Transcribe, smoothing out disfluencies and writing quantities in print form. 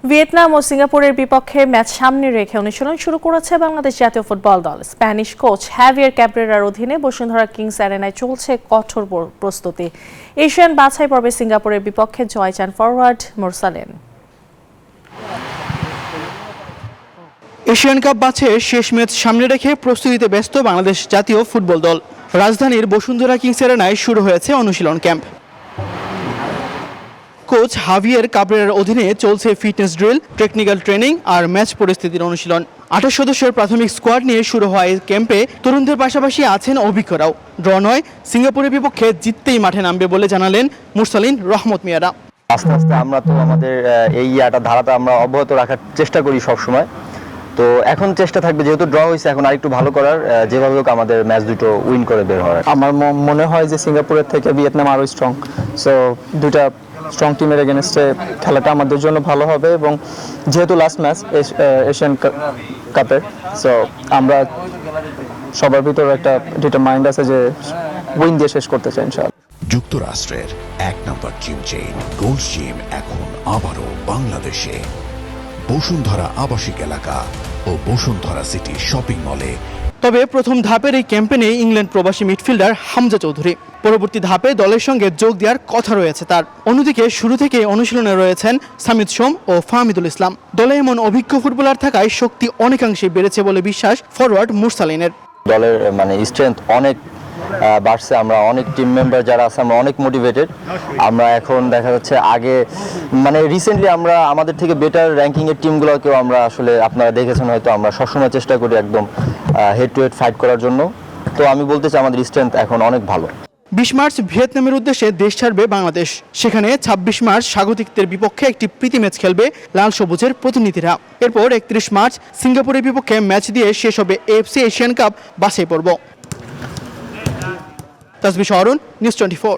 Vietnam ও সিঙ্গাপুরের বিপক্ষে match সামনে রেখে অনুশীলন শুরু করেছে বাংলাদেশ জাতীয় ফুটবল দল। স্প্যানিশ কোচ হ্যাভিয়ার ক্যাব্রেরার অধীনে বসুন্ধরা কিংস অ্যারেনায় চলছে কঠোর প্রস্তুতি। এশিয়ান বাছাই পর্বে সিঙ্গাপুরের বিপক্ষে জয় চান ফরওয়ার্ড মুরসালিন। এশিয়ান কাপ বাছাইয়ের শেষ ম্যাচ সামনে রেখে প্রস্তুতিতে ব্যস্ত বাংলাদেশ জাতীয় ফুটবল দল। রাজধানীর বসুন্ধরা কিংস অ্যারেনায় শুরু হয়েছে অনুশীলন ক্যাম্প। কোচ হাভিয়ার কাবরেরার অধীনে চলছে ফিটনেস ড্রিল, টেকনিক্যাল ট্রেনিং আর ম্যাচ পরিস্থিতির অনুশীলন। 28 সদস্যের প্রাথমিক স্কোয়াড নিয়ে শুরু হওয়া এই ক্যাম্পে তরুণদের পাশাপাশি আছেন অভিজ্ঞরাও। ড্র নয়, সিঙ্গাপুরের বিপক্ষে জিততেই মাঠে নামবে বলে জানালেন মুরসালিন রহমত মিয়ারা। আস্তে আস্তে আমরা তো আমাদের এই ধারাটা আমরা অব্যাহত রাখার চেষ্টা করি সব সময়। তো এখন চেষ্টা থাকবে, যেহেতু ড্র হয়েছে, এখন আরেকটু ভালো করার, যেভাবে হোক আমাদের ম্যাচ দুটো উইন করে বের হওয়ার। আমার মনে হয় যে সিঙ্গাপুরের থেকে ভিয়েতনাম আরও স্ট্রং। সো দুইটা স্ট্রং টিমের এগেনস্টে খেলাটা আমাদের জন্য ভালো হবে, এবং যেহেতু লাস্ট ম্যাচ এশিয়ান কাপের, সো আমরা সবার ভিতরে একটা ডিটারমাইন্ড আছে যে উইন দিয়ে শেষ করতে চাই ইনশাআল্লাহ। যুক্তরাষ্ট্রের 1 নম্বর জিম চেইন গোল্ড জিম এখন আবারও বাংলাদেশে। বসুন্ধরা আবাসিক এলাকা ও বসুন্ধরা সিটি শপিং মলে। তবে প্রথম ধাপের এই ক্যাম্পেইনে ইংল্যান্ড প্রবাসী মিডফিল্ডার হামজা চৌধুরী। পরবর্তী ধাপে দলের সঙ্গে যোগ দেওয়ার কথা রয়েছে তার। অন্যদিকে শুরু থেকে অনুশীলনে রয়েছেন সামিদ সোম ও ফাহমিদুল ইসলাম। দলে এমন অভিজ্ঞ ফুটবলার থাকায় শক্তি অনেকাংশেই বেড়েছে বলে বিশ্বাস ফরওয়ার্ড মুরসালিনের। দলের স্ট্রেংথ অনেক বাড়ছে। আমরা অনেক টিম মেম্বার যারা আছে, আমরা অনেক মোটিভেটেড। আমরা এখন দেখা যাচ্ছে আগে রিসেন্টলি আমরা আমাদের থেকে বেটার র্যাঙ্কিংয়ের টিমগুলোকেও আমরা আসলে, আপনারা দেখেছেন হয়তো, আমরা সবসময় চেষ্টা করি একদম হেড টু হেড ফাইট করার জন্য। তো আমি বলতে চাই আমাদের স্ট্রেংথ এখন অনেক ভালো। 20 মার্চ ভিয়েতনামের উদ্দেশ্যে দেশ ছাড়বে বাংলাদেশ। সেখানে 26 মার্চ স্বাগতিকদের বিপক্ষে একটি প্রীতি ম্যাচ খেলবে লাল সবুজের প্রতিনিধিরা। এরপর 31 মার্চ সিঙ্গাপুরের বিপক্ষে ম্যাচ দিয়ে শেষ হবে এএফসি এশিয়ান কাপ বাছাই পর্ব। তাসবিহ শাহরুন, নিউজ 24।